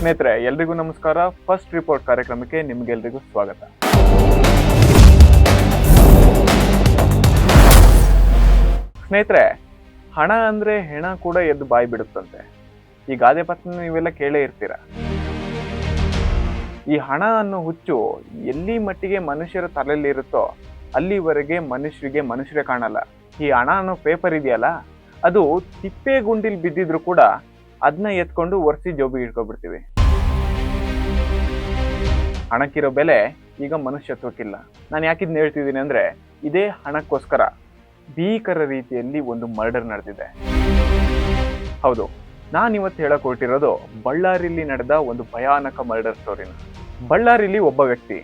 ಸ್ನೇಹಿತರೆ, ಎಲ್ರಿಗೂ ನಮಸ್ಕಾರ. ಫಸ್ಟ್ ರಿಪೋರ್ಟ್ ಕಾರ್ಯಕ್ರಮಕ್ಕೆ ನಿಮ್ಗೆಲ್ರಿಗೂ ಸ್ವಾಗತ. ಸ್ನೇಹಿತರೆ, ಹಣ ಅಂದ್ರೆ ಹೆಣ ಕೂಡ ಎದ್ದು ಬಾಯಿ ಬಿಡುತ್ತಂತೆ. ಈ ಗಾದೆ ಪತ್ರ ನೀವೆಲ್ಲ ಕೇಳೇ ಇರ್ತೀರ. ಈ ಹಣ ಅನ್ನೋ ಹುಚ್ಚು ಎಲ್ಲಿ ಮಟ್ಟಿಗೆ ಮನುಷ್ಯರ ತಲೆಯಲ್ಲಿ ಇರುತ್ತೋ ಅಲ್ಲಿವರೆಗೆ ಮನುಷ್ಯರೇ ಕಾಣಲ್ಲ. ಈ ಹಣ ಅನ್ನೋ ಪೇಪರ್ ಇದೆಯಲ್ಲ, ಅದು ತಿಪ್ಪೆ ಗುಂಡಿಲ್ ಬಿದ್ದಿದ್ರು ಕೂಡ ಅದನ್ನ ಎತ್ಕೊಂಡು ಒರೆಸಿ ಜೋಬಿಗೆ ಇಟ್ಕೊಬಿಡ್ತೀವಿ. ಹಣಕ್ಕಿರೋ ಬೆಲೆ ಈಗ ಮನುಷ್ಯತ್ವಕ್ಕಿಲ್ಲ. ನಾನು ಯಾಕಿದ್ನ ಹೇಳ್ತಿದ್ದೀನಿ ಅಂದ್ರೆ, ಇದೇ ಹಣಕ್ಕೋಸ್ಕರ ಭೀಕರ ರೀತಿಯಲ್ಲಿ ಒಂದು ಮರ್ಡರ್ ನಡೆದಿದೆ. ಹೌದು, ನಾನಿವತ್ತು ಹೇಳಕ್ ಹೊರಟಿರೋದು ಬಳ್ಳಾರಿಲಿ ನಡೆದ ಒಂದು ಭಯಾನಕ ಮರ್ಡರ್ ಸ್ಟೋರಿನ. ಬಳ್ಳಾರಿಲಿ ಒಬ್ಬ ವ್ಯಕ್ತಿ,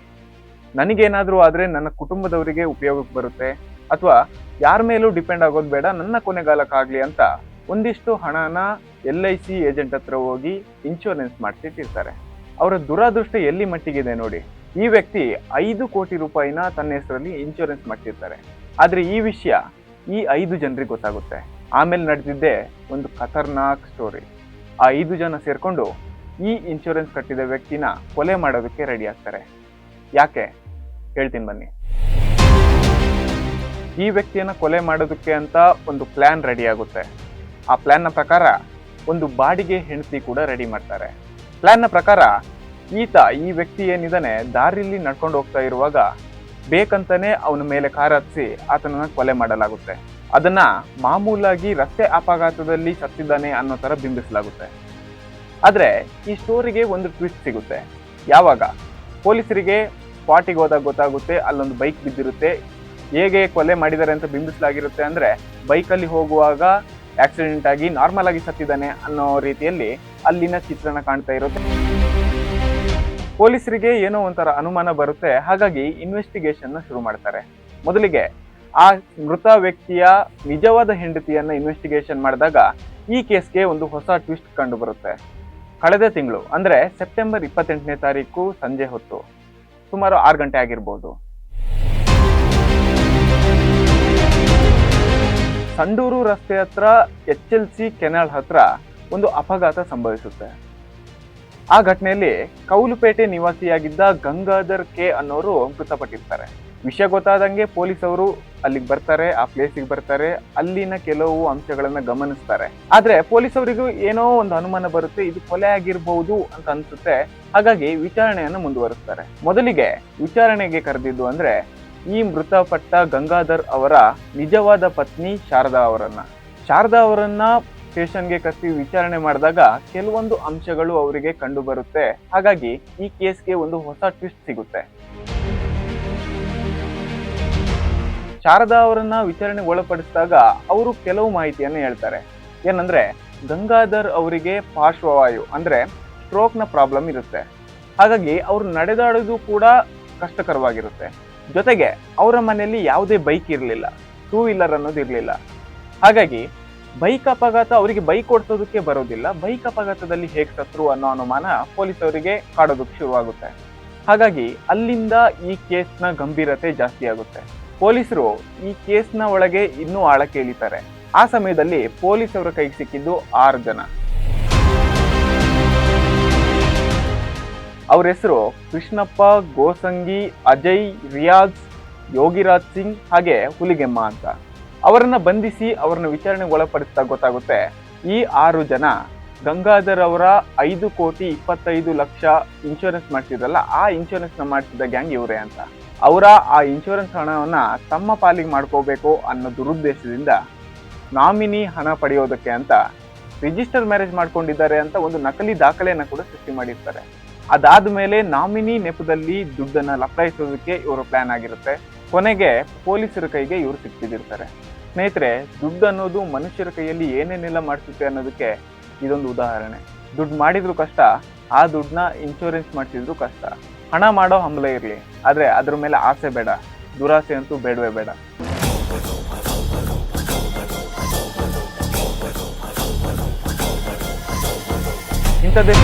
ನನಗೇನಾದ್ರೂ ಆದ್ರೆ ನನ್ನ ಕುಟುಂಬದವರಿಗೆ ಉಪಯೋಗಕ್ಕೆ ಬರುತ್ತೆ ಅಥವಾ ಯಾರ ಮೇಲೂ ಡಿಪೆಂಡ್ ಆಗೋದು ಬೇಡ, ನನ್ನ ಕೊನೆಗಾಲಕ್ಕಾಗ್ಲಿ ಅಂತ ಒಂದಿಷ್ಟು ಹಣನ LIC ಏಜೆಂಟ್ ಹತ್ರ ಹೋಗಿ ಇನ್ಶೂರೆನ್ಸ್ ಮಾಡಿಸಿಟ್ಟಿರ್ತಾರೆ. ಅವರ ದುರಾದೃಷ್ಟ ಎಲ್ಲಿ ಮಟ್ಟಿಗಿದೆ ನೋಡಿ. ಈ ವ್ಯಕ್ತಿ 5 ಕೋಟಿ ರೂಪಾಯಿನ ತನ್ನ ಹೆಸರಲ್ಲಿ ಇನ್ಶೂರೆನ್ಸ್ ಮಾಡ್ತಿರ್ತಾರೆ. ಆದ್ರೆ ಈ ವಿಷಯ ಈ 5 ಜನರಿಗೆ ಗೊತ್ತಾಗುತ್ತೆ. ಆಮೇಲೆ ನಡೆದಿದ್ದೆ ಒಂದು ಖತರ್ನಾಕ್ ಸ್ಟೋರಿ. ಆ 5 ಜನ ಸೇರ್ಕೊಂಡು ಈ ಇನ್ಶೂರೆನ್ಸ್ ಕಟ್ಟಿದ ವ್ಯಕ್ತಿನ ಕೊಲೆ ಮಾಡೋದಕ್ಕೆ ರೆಡಿ ಆಗ್ತಾರೆ. ಯಾಕೆ ಹೇಳ್ತೀನಿ ಬನ್ನಿ. ಈ ವ್ಯಕ್ತಿಯನ್ನ ಕೊಲೆ ಮಾಡೋದಕ್ಕೆ ಅಂತ ಒಂದು ಪ್ಲಾನ್ ರೆಡಿ ಆಗುತ್ತೆ. ಆ ಪ್ಲಾನ್ನ ಪ್ರಕಾರ ಒಂದು ಬಾಡಿಗೆ ಹೆಂಡತಿ ಕೂಡ ರೆಡಿ ಮಾಡ್ತಾರೆ. ಪ್ಲಾನ್ನ ಪ್ರಕಾರ ಈ ವ್ಯಕ್ತಿ ಏನಿದಾನೆ ದಾರಿಲಿ ನಡ್ಕೊಂಡು ಹೋಗ್ತಾ ಇರುವಾಗ ಬೇಕಂತಾನೆ ಅವನ ಮೇಲೆ ಕಾರ್ ಹತ್ತಿಸಿ ಆತನನ್ನ ಕೊಲೆ ಮಾಡಲಾಗುತ್ತೆ. ಅದನ್ನ ಮಾಮೂಲಾಗಿ ರಸ್ತೆ ಅಪಘಾತದಲ್ಲಿ ಸತ್ತಿದ್ದಾನೆ ಅನ್ನೋ ತರ ಬಿಂಬಿಸಲಾಗುತ್ತೆ. ಆದ್ರೆ ಈ ಸ್ಟೋರಿಗೆ ಒಂದು ಟ್ವಿಸ್ಟ್ ಸಿಗುತ್ತೆ. ಯಾವಾಗ ಪೊಲೀಸರಿಗೆ ಸ್ಪಾಟಿಗೆ ಹೋದಾಗ ಗೊತ್ತಾಗುತ್ತೆ, ಅಲ್ಲೊಂದು ಬೈಕ್ ಬಿದ್ದಿರುತ್ತೆ. ಹೇಗೆ ಕೊಲೆ ಮಾಡಿದ್ದಾರೆ ಅಂತ ಬಿಂಬಿಸಲಾಗಿರುತ್ತೆ ಅಂದ್ರೆ, ಬೈಕಲ್ಲಿ ಹೋಗುವಾಗ ಆಕ್ಸಿಡೆಂಟ್ ಆಗಿ ನಾರ್ಮಲ್ ಆಗಿ ಸತ್ತಿದ್ದಾನೆ ಅನ್ನೋ ರೀತಿಯಲ್ಲಿ ಅಲ್ಲಿನ ಚಿತ್ರಣ ಕಾಣ್ತಾ ಇರುತ್ತೆ. ಪೊಲೀಸರಿಗೆ ಏನೋ ಒಂಥರ ಅನುಮಾನ ಬರುತ್ತೆ. ಹಾಗಾಗಿ ಇನ್ವೆಸ್ಟಿಗೇಷನ್ ಶುರು ಮಾಡ್ತಾರೆ. ಮೊದಲಿಗೆ ಆ ಮೃತ ವ್ಯಕ್ತಿಯ ನಿಜವಾದ ಹೆಂಡತಿಯನ್ನ ಇನ್ವೆಸ್ಟಿಗೇಷನ್ ಮಾಡಿದಾಗ ಈ ಕೇಸ್ಗೆ ಒಂದು ಹೊಸ ಟ್ವಿಸ್ಟ್ ಕಂಡು ಬರುತ್ತೆ. ಕಳೆದ ತಿಂಗಳು ಅಂದ್ರೆ ಸೆಪ್ಟೆಂಬರ್ 28ನೇ ತಾರೀಕು ಸಂಜೆ ಹೊತ್ತು ಸುಮಾರು 6 ಗಂಟೆ ಆಗಿರ್ಬೋದು, ಸಂಡೂರು ರಸ್ತೆ ಹತ್ರ HLC ಕೆನಾಲ್ ಹತ್ರ ಒಂದು ಅಪಘಾತ ಸಂಭವಿಸುತ್ತೆ. ಆ ಘಟನೆಯಲ್ಲಿ ಕೌಲುಪೇಟೆ ನಿವಾಸಿಯಾಗಿದ್ದ ಗಂಗಾಧರ್ K ಅನ್ನೋರು ಮೃತಪಟ್ಟಿರ್ತಾರೆ. ವಿಷಯ ಗೊತ್ತಾದಂಗೆ ಪೊಲೀಸ್ ಅವರು ಅಲ್ಲಿಗೆ ಬರ್ತಾರೆ, ಆ ಪ್ಲೇಸಿಗೆ ಬರ್ತಾರೆ, ಅಲ್ಲಿನ ಕೆಲವು ಅಂಶಗಳನ್ನ ಗಮನಿಸ್ತಾರೆ. ಆದ್ರೆ ಪೊಲೀಸ್ ಅವರಿಗೂ ಏನೋ ಒಂದು ಅನುಮಾನ ಬರುತ್ತೆ, ಇದು ಕೊಲೆ ಆಗಿರ್ಬಹುದು ಅಂತ ಅನ್ಸುತ್ತೆ. ಹಾಗಾಗಿ ವಿಚಾರಣೆಯನ್ನು ಮುಂದುವರಿಸ್ತಾರೆ. ಮೊದಲಿಗೆ ವಿಚಾರಣೆಗೆ ಕರೆದಿದ್ದು ಅಂದ್ರೆ ಈ ಮೃತಪಟ್ಟ ಗಂಗಾಧರ್ ಅವರ ನಿಜವಾದ ಪತ್ನಿ ಶಾರದಾ ಅವರನ್ನ ಸ್ಟೇಷನ್ಗೆ ಕರೆಸಿ ವಿಚಾರಣೆ ಮಾಡಿದಾಗ ಕೆಲವೊಂದು ಅಂಶಗಳು ಅವರಿಗೆ ಕಂಡು ಬರುತ್ತೆ. ಹಾಗಾಗಿ ಈ ಕೇಸ್ಗೆ ಒಂದು ಹೊಸ ಟ್ವಿಸ್ಟ್ ಸಿಗುತ್ತೆ. ಶಾರದಾ ಅವರನ್ನ ವಿಚಾರಣೆಗೆ ಒಳಪಡಿಸಿದಾಗ ಅವರು ಕೆಲವು ಮಾಹಿತಿಯನ್ನು ಹೇಳ್ತಾರೆ. ಏನಂದ್ರೆ, ಗಂಗಾಧರ್ ಅವರಿಗೆ ಪಾರ್ಶ್ವವಾಯು ಅಂದ್ರೆ ಸ್ಟ್ರೋಕ್ ನ ಪ್ರಾಬ್ಲಮ್ ಇರುತ್ತೆ. ಹಾಗಾಗಿ ಅವ್ರು ನಡೆದಾಡೋದು ಕೂಡ ಕಷ್ಟಕರವಾಗಿರುತ್ತೆ. ಜೊತೆಗೆ ಅವರ ಮನೆಯಲ್ಲಿ ಯಾವುದೇ ಬೈಕ್ ಇರಲಿಲ್ಲ, 2 ವೀಲರ್ ಅನ್ನೋದು ಇರಲಿಲ್ಲ. ಹಾಗಾಗಿ ಬೈಕ್ ಅಪಘಾತ, ಅವರಿಗೆ ಬೈಕ್ ಓಡಿಸೋದಕ್ಕೆ ಬರೋದಿಲ್ಲ, ಬೈಕ್ ಅಪಘಾತದಲ್ಲಿ ಹೇಗೆ ಸತ್ರು ಅನ್ನೋ ಅನುಮಾನ ಪೊಲೀಸ್ ಅವರಿಗೆ ಕಾಡೋದಕ್ಕೆ ಶುರುವಾಗುತ್ತೆ. ಹಾಗಾಗಿ ಅಲ್ಲಿಂದ ಈ ಕೇಸ್ನ ಗಂಭೀರತೆ ಜಾಸ್ತಿ ಆಗುತ್ತೆ. ಪೊಲೀಸರು ಈ ಕೇಸ್ನ ಒಳಗೆ ಇನ್ನೂ ಆಳಕ್ಕೆ ಇಳಿತಾರೆ. ಆ ಸಮಯದಲ್ಲಿ ಪೊಲೀಸ್ ಅವರ ಕೈಗೆ ಸಿಕ್ಕಿದ್ದು 6 ಜನ. ಅವ್ರ ಹೆಸರು ಕೃಷ್ಣಪ್ಪ, ಗೋಸಂಗಿ, ಅಜಯ್, ರಿಯಾಜ್, ಯೋಗಿರಾಜ್ ಸಿಂಗ್ ಹಾಗೆ ಹುಲಿಗೆಮ್ಮ ಅಂತ. ಅವರನ್ನ ಬಂಧಿಸಿ ಅವರನ್ನ ವಿಚಾರಣೆಗೆ ಒಳಪಡಿಸಿದಾಗ ಗೊತ್ತಾಗುತ್ತೆ, ಈ 6 ಜನ ಗಂಗಾಧರ್ ಅವರ 5 ಕೋಟಿ 25 ಲಕ್ಷ ಇನ್ಶೂರೆನ್ಸ್ ಮಾಡ್ತಿದ್ರಲ್ಲ, ಆ ಇನ್ಶೂರೆನ್ಸ್ ನ ಮಾಡಿಸಿದ ಗ್ಯಾಂಗ್ ಇವರೇ ಅಂತ. ಅವರ ಆ ಇನ್ಶೂರೆನ್ಸ್ ಹಣವನ್ನ ತಮ್ಮ ಪಾಲಿಗೆ ಮಾಡ್ಕೋಬೇಕು ಅನ್ನೋ ದುರುದ್ದೇಶದಿಂದ ನಾಮಿನಿ ಹಣ ಪಡೆಯೋದಕ್ಕೆ ಅಂತ ರಿಜಿಸ್ಟರ್ ಮ್ಯಾರೇಜ್ ಮಾಡ್ಕೊಂಡಿದ್ದಾರೆ ಅಂತ ಒಂದು ನಕಲಿ ದಾಖಲೆಯನ್ನ ಕೂಡ ಸೃಷ್ಟಿ ಮಾಡಿರ್ತಾರೆ. ಅದಾದ ಮೇಲೆ ನಾಮಿನಿ ನೆಪದಲ್ಲಿ ದುಡ್ಡನ್ನ ಲಪಾಯಿಸೋದಕ್ಕೆ ಇವರು ಪ್ಲಾನ್ ಆಗಿರುತ್ತೆ. ಕೊನೆಗೆ ಪೊಲೀಸರ ಕೈಗೆ ಇವರು ಸಿಕ್ಕಿದಿರ್ತಾರೆ. ಸ್ನೇಹಿತರೆ, ದುಡ್ಡು ಅನ್ನೋದು ಮನುಷ್ಯರ ಕೈಯಲ್ಲಿ ಏನೇನೆಲ್ಲ ಮಾಡಿಸುತ್ತೆ ಅನ್ನೋದಕ್ಕೆ ಇದೊಂದು ಉದಾಹರಣೆ. ದುಡ್ಡು ಮಾಡಿದ್ರು ಕಷ್ಟ, ಆ ದುಡ್ಡನ್ನ ಇನ್ಶೂರೆನ್ಸ್ ಮಾಡಿಸಿದ್ರು ಕಷ್ಟ. ಹಣ ಮಾಡೋ ಹಂಬಲ ಇರಲಿ, ಆದ್ರೆ ಅದ್ರ ಮೇಲೆ ಆಸೆ ಬೇಡ, ದುರಾಸೆ ಅಂತೂ ಬೇಡವೇ ಬೇಡ. ಇಂಥದ್ದೇ